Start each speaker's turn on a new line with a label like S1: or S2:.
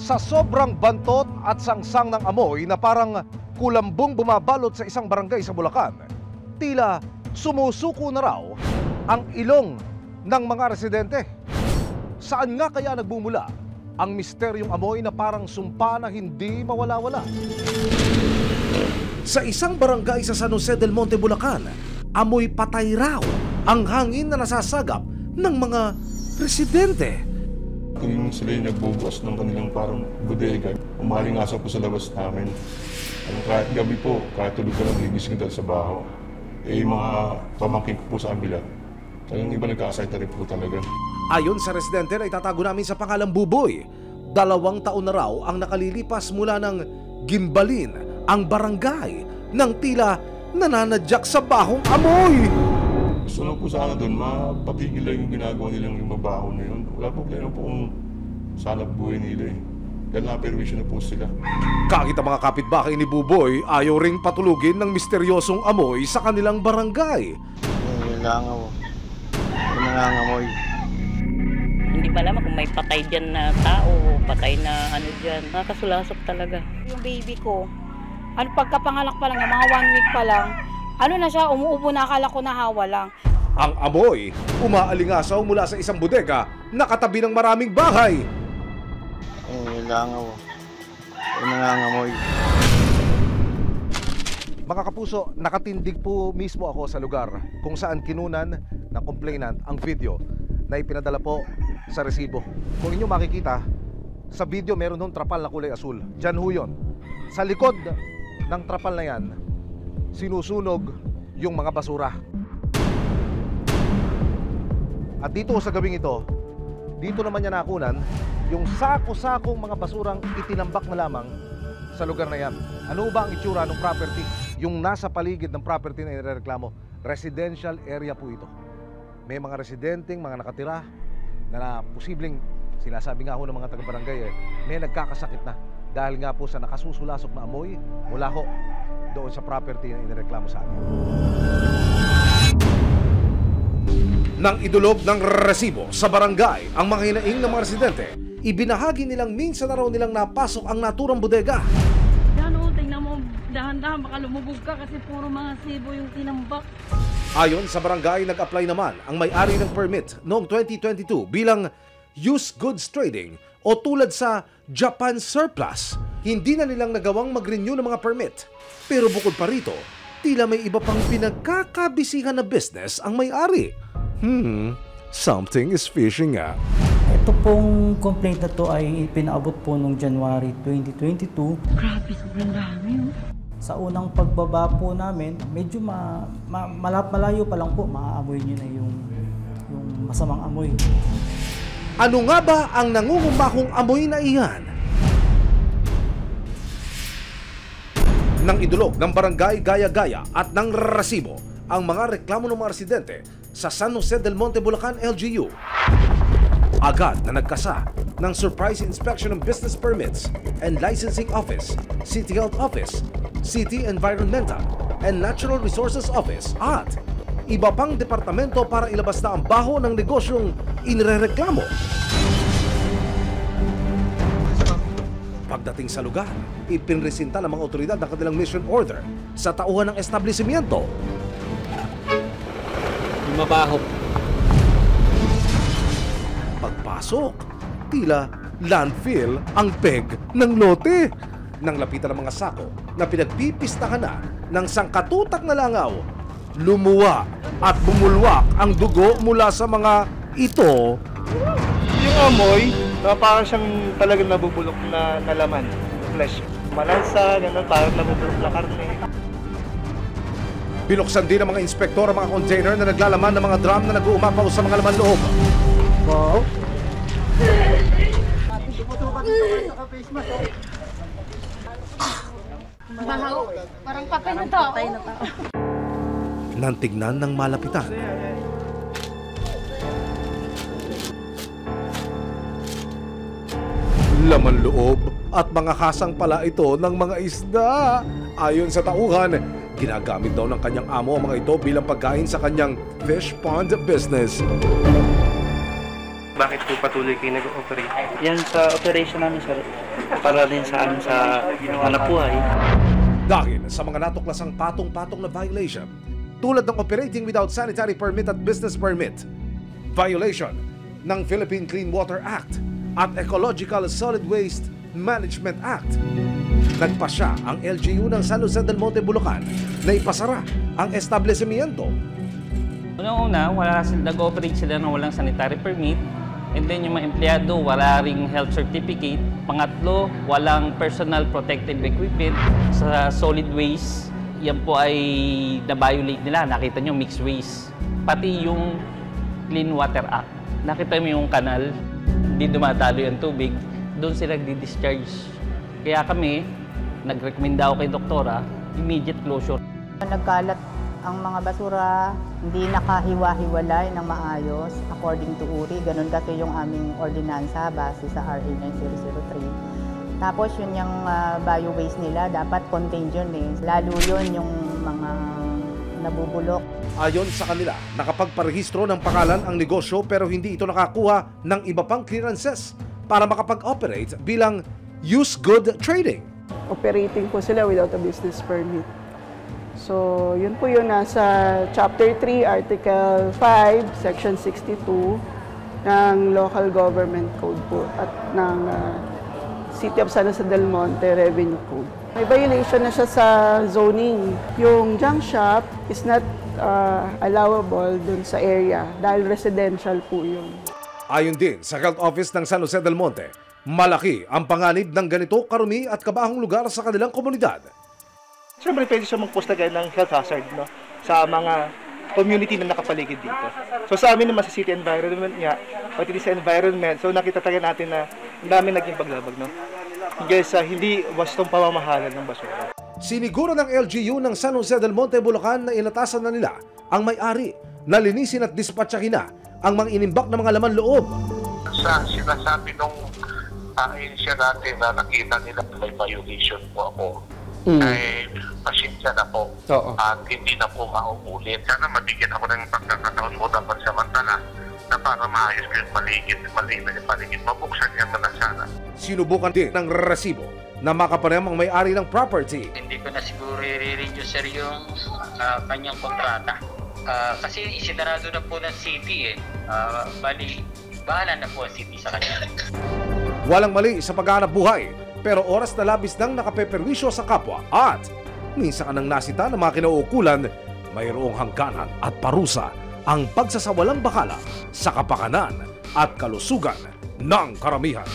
S1: Sa sobrang bantot at sangsang ng amoy na parang kulambong bumabalot sa isang barangay sa Bulacan, tila sumusuko na raw ang ilong ng mga residente. Saan nga kaya nagbumula ang misteryong amoy na parang sumpa na hindi mawala-wala? Sa isang barangay sa San Jose del Monte, Bulacan, amoy patay raw ang hangin na nasasagap ng mga residente.
S2: Kung sila yung nagbubukas ng kanilang parang bodega, umalingasan po sa labas namin. Kahit gabi po, kahit tulog ka lang, ligising ka sa baho. Yung mga pamangkin ko po sa kabila, talagang iba nagkakasayta rin po talaga.
S1: Ayon sa residente na itatago namin sa pangalang Buboy, 2 taon na raw ang nakalilipas mula ng gimbalin ang barangay ng tila nananadyak sa bahong amoy.
S2: Gusto lang po sana doon, mapatigil lang yung ginagawa nilang yung mabaho na yun. Wala problema po kung sana buhay nila eh. Dahil na-permission na po sila.
S1: Kahit ang mga kapitbahay ni Buboy ayaw ring patulugin ng misteryosong amoy sa kanilang barangay.
S3: Nangangamoy.
S4: Hindi pa alam kung may patay dyan na tao o patay na ano dyan. Nakakasulasok talaga.
S5: Yung baby ko, pagkapanganak pa lang, mga 1 week pa lang, na siya, umuubo na, akala ko nahawa lang.
S1: Ang amoy, umaalingasaw mula sa isang bodega na katabi ng maraming bahay.
S3: Nangangamoy.
S1: Mga kapuso, nakatindig po mismo ako sa lugar kung saan kinunan ng complainant ang video na ipinadala po sa resibo. Kung inyo makikita, sa video meron hong trapal na kulay asul. Diyan ho yun. Sa likod ng trapal na yan, sinusunog yung mga basura. At dito sa gabing ito, dito naman niya nakunan yung sako-sakong mga basurang itinambak na lamang sa lugar na yan. Ano ba ang itsura ng property? Yung nasa paligid ng property na irereklamo, residential area po ito. May mga residenteng, mga nakatira na posibleng, sinasabi nga ho ng mga taga-barangay, may nagkakasakit na dahil nga po sa nakasusulasok na amoy mula ho doon sa property na inireklamo sa atin. Nang idulog ng resibo sa barangay ang mga hinaing ng mga residente, ibinahagi nilang minsan na raw nilang napasok ang naturang bodega.
S6: Yan o, tingnan mo, dahan-dahan baka lumubog ka kasi puro mga sibo yung tinambak.
S1: Ayon sa barangay, nag-apply naman ang may-ari ng permit noong 2022 bilang used goods trading o tulad sa Japan surplus. Hindi na nilang nagawang mag-renew ng mga permit. Pero bukod pa rito, tila may iba pang pinagkakabisihan na business ang may-ari. Something is fishy nga.
S7: Ito pong complaint na to ay pinaabot po noong January 2022.
S6: Grabe, sobrang dami.
S7: Sa unang pagbaba po namin, medyo malayo pa lang po, maaamoy nyo na yung masamang amoy.
S1: Ano nga ba ang nangungumahong amoy na iyan? Nang idulog ng barangay Gaya-Gaya at ng resibo ang mga reklamo ng mga residente sa San Jose del Monte, Bulacan, LGU. Agad na nagkasa ng surprise inspection ng Business Permits and Licensing Office, City Health Office, City Environmental and Natural Resources Office at iba pang departamento para ilabas na ang baho ng negosyong inirereklamo. Pagdating sa lugar, ipinresinta ng mga otoridad ang kanilang mission order sa tauhan ng establishmento.
S3: Mabaho.
S1: Pagpasok, tila landfill ang peg ng lote. Nang lapitan ng mga sako na pinagpipistahan na ng sangkatutak na langaw, lumuwa at bumulwak ang dugo mula sa mga ito.
S3: Yung amoy, parang siyang talagang nabubulok na laman, flesh. Malansa, gano'n, parang nabubulok na karne.
S1: Binuksan din ng mga inspektor ang mga container na naglalaman ng mga drum na nag-uumapaw sa mga laman loob.
S7: Wow!
S5: Bahaw, parang patay na tao.
S1: Nang tignan ng malapitan, laman loob at mga hasang pala ito ng mga isda. Ayon sa tauhan, ginagamit daw ng kanyang amo ang mga ito bilang pagkain sa kanyang fish pond business.
S3: Bakit po patuloy kayo nag-operate? Yan sa operation namin, sir. Para din sa amin sa hanap buhay.
S1: Dahil sa mga natuklasang patong-patong na violation, tulad ng operating without sanitary permit at business permit, violation ng Philippine Clean Water Act at Ecological Solid Waste Management Act, nagpasya ang LGU ng San Jose del Monte, Bulacan na ipasara ang establishmento.
S8: Una-una, nag-operate sila ng walang sanitary permit. And then yung mga empleyado, wala ring health certificate. Pangatlo, walang personal protective equipment. Sa solid waste, yan po ay na-violate nila. Nakita nyo, mixed waste. Pati yung Clean Water Act. Nakita mo yung kanal, hindi dumadalo yung tubig. Doon sila di-discharge. Kaya kami, nag-recommenda ako kay doktora, immediate closure.
S9: Nagkalat ang mga basura, hindi nakahiwa-hiwalay ng maayos according to URI. Ganun kasi yung aming ordinansa base sa RA 9003. Tapos yun yung bio-waste nila, dapat contained yun eh. Lalo yun yung mga nabubulok.
S1: Ayon sa kanila, nakapagparehistro ng pangalan ang negosyo pero hindi ito nakakuha ng iba pang clearances para makapag-operate bilang used good trading.
S10: Operating po sila without a business permit. So, yun po yun nasa Chapter 3, Article 5, Section 62 ng Local Government Code po at ng City of San Jose del Monte Revenue Code. May violation na siya sa zoning. Yung junk shop is not allowable dun sa area dahil residential po yun.
S1: Ayon din sa Health Office ng San Jose del Monte, malaki ang panganib ng ganito karumi at kabahong lugar sa kanilang komunidad.
S3: Siyempre, pwede siya mag-post agad ng health hazard, no? Sa mga community na nakapaligid dito. So sa amin naman sa city environment niya, pati sa environment, so nakita tayo natin na ang dami naging paglabag, no? Sa hindi wastong pamamahalan ng basura.
S1: Siniguro ng LGU ng San Jose del Monte, Bulacan na inatasan na nila ang may-ari na linisin at dispatchahin na ang mga inimbak na mga laman loob.
S11: Sa sinasabi nung ahensya natin na nakita nila may violation po ako, ay pasensya na po at hindi na po mauulit. Sana mabigyan ako ng pagkakataon mo dapat samantala na para maayos ko yung paligid. Mabuksan niya na sana. Sinubukan din ng resibo na makapanayam ang may-ari ng property.
S12: Hindi ko na siguro i-renew sir yung kanyang kontrata. Kasi isinarado na po ng city eh. Bali, bahala na po ang city sa kanya.
S1: Walang mali sa paghahanap buhay, pero oras na labis nang nakapeperwisyo sa kapwa at minsan ka nang nasita ng mga kinauukulan, mayroong hangganan at parusa ang pagsasawalang bakala sa kapakanan at kalusugan ng karamihan.